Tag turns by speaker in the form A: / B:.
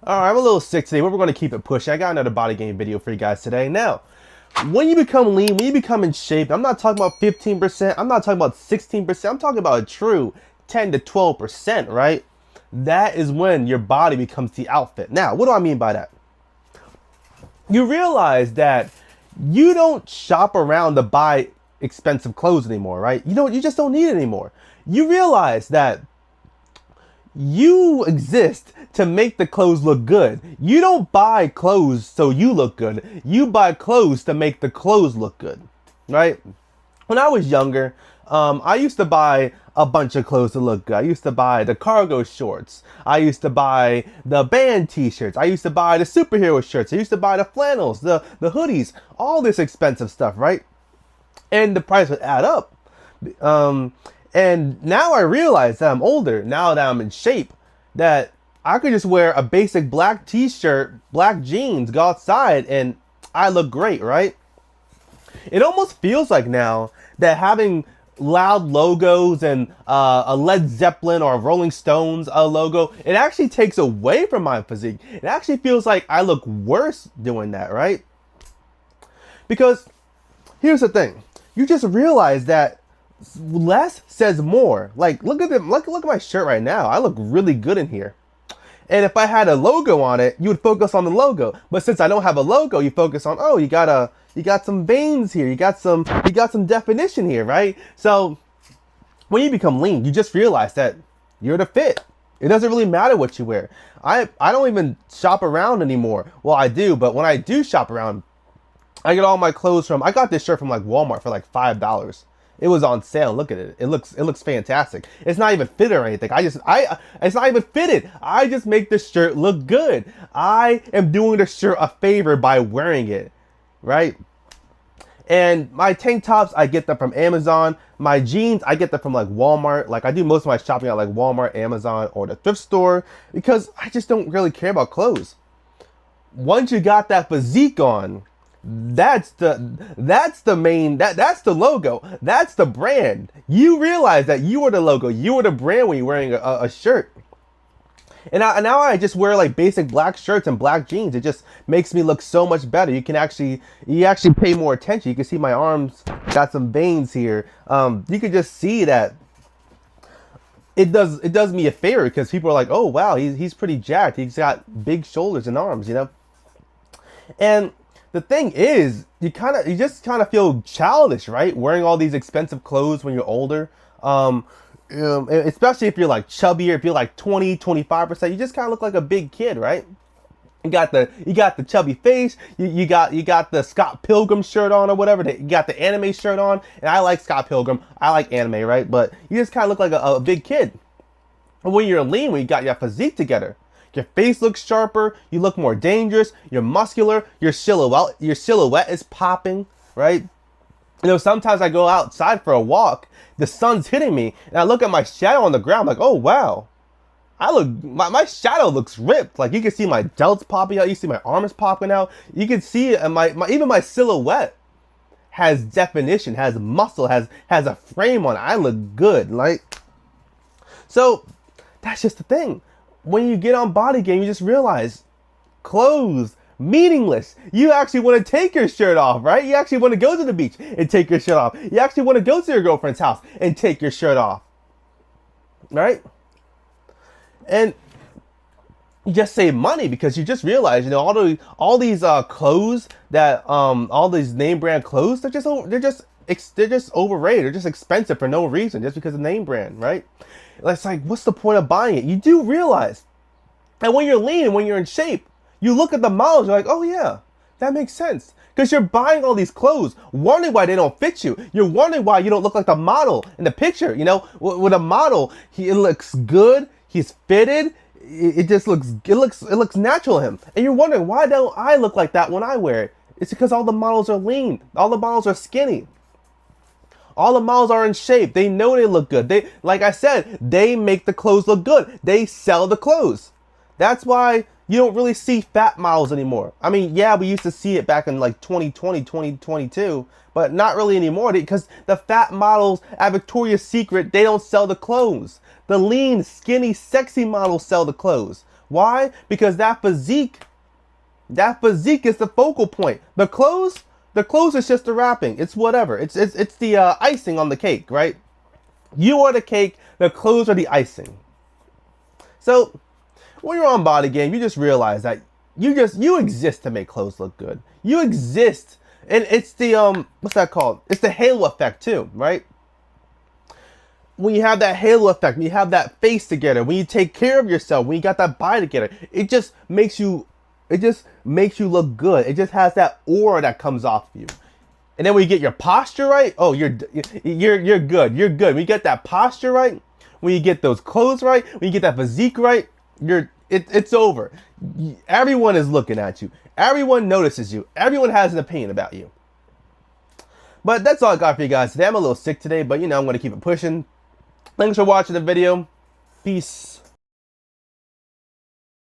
A: Alright, I'm a little sick today, but we're going to keep it pushing. I got another body game video for you guys today. Now, when you become lean, when you become in shape, I'm not talking about 15%, I'm not talking about 16%, I'm talking about a true 10 to 12%, right? That is when your body becomes the outfit. Now, what do I mean by that? You realize that you don't shop around to buy expensive clothes anymore, right? You just don't need it anymore. You realize that you exist to make the clothes look good. You don't buy clothes so you look good. You buy clothes to make the clothes look good, right? When I was younger, I used to buy a bunch of clothes to look good. I used to buy the cargo shorts. I used to buy the band t-shirts. I used to buy the superhero shirts. I used to buy the flannels, the hoodies, all this expensive stuff, right? And the price would add up. And now I realize that I'm older, now that I'm in shape, that I could just wear a basic black t-shirt, black jeans, go outside, and I look great, right? It almost feels like now that having loud logos and a Led Zeppelin or a Rolling Stones logo, it actually takes away from my physique. It actually feels like I look worse doing that, right? Because here's the thing. You just realize that less says more. Like, look at them. Look at my shirt right now. I look really good in here. And if I had a logo on it, you would focus on the logo. But since I don't have a logo, you focus on, oh, you got some veins here. You got some definition here, right? So when you become lean, you just realize that you're the fit. It doesn't really matter what you wear. I don't even shop around anymore. Well, I do, but when I do shop around, I get all my clothes from, I got this shirt from like Walmart for like $5. It was on sale. Look at it. It looks fantastic. It's not even fitted or anything. It's not even fitted. I just make the shirt look good. I am doing the shirt a favor by wearing it, right? And my tank tops, I get them from Amazon. My jeans, I get them from like Walmart. Like, I do most of my shopping at like Walmart, Amazon, or the thrift store because I just don't really care about clothes. Once you got that physique on, that's the logo, that's the brand. You realize that you are the logo, you are the brand when you're wearing a shirt. And now I just wear like basic black shirts and black jeans. It just makes me look so much better. You actually pay more attention. You can see my arms got some veins here. You can just see that it does me a favor because people are like, oh wow, he's pretty jacked. He's got big shoulders and arms, And the thing is, you just kind of feel childish, right? Wearing all these expensive clothes when you're older. Especially if you're like chubbier, if you're like 20-25%, you just kind of look like a big kid, right? You got the chubby face. You got the Scott Pilgrim shirt on or whatever. You got the anime shirt on, and I like Scott Pilgrim. I like anime, right? But you just kind of look like a big kid. And when you're lean, when you got your physique together, your face looks sharper, you look more dangerous, you're muscular, your silhouette is popping, right? Sometimes I go outside for a walk, the sun's hitting me, and I look at my shadow on the ground, like, oh wow, my shadow looks ripped. Like, you can see my delts popping out, you see my arms popping out, you can see even my silhouette has definition, has muscle, has a frame on it. I look good, like, so that's just the thing. When you get on Bodygame, you just realize clothes, meaningless. You actually want to take your shirt off, right? You actually want to go to the beach and take your shirt off. You actually want to go to your girlfriend's house and take your shirt off, right? And you just save money because you just realize, all these clothes that all these name brand clothes, they're just overrated. They're just expensive for no reason, just because of name brand, right? It's like, what's the point of buying it? You do realize that when you're lean, when you're in shape, you look at the models, you're like, oh yeah, that makes sense. Because you're buying all these clothes, wondering why they don't fit you. You're wondering why you don't look like the model in the picture. With a model, it looks good, he's fitted, it looks natural to him. And you're wondering, why don't I look like that when I wear it? It's because all the models are lean. All the models are skinny. All the models are in shape. They know they look good. Like I said, they make the clothes look good. They sell the clothes. That's why you don't really see fat models anymore. I mean, yeah, we used to see it back in like 2020, 2022, but not really anymore because the fat models at Victoria's Secret, they don't sell the clothes. The lean, skinny, sexy models sell the clothes. Why? Because that physique is the focal point. The clothes is just the wrapping. It's whatever. It's the icing on the cake, right? You are the cake. The clothes are the icing. So when you're on Bodygame, you just realize that you exist to make clothes look good. You exist, and it's the what's that called? It's the halo effect too, right? When you have that halo effect, when you have that face together, when you take care of yourself, when you got that body together, it just makes you look good. It just has that aura that comes off of you. And then when you get your posture right, oh, you're good. You're good. When you get that posture right, when you get those clothes right, when you get that physique right, it's over. Everyone is looking at you. Everyone notices you. Everyone has an opinion about you. But that's all I got for you guys today. I'm a little sick today, but I'm going to keep it pushing. Thanks for watching the video. Peace.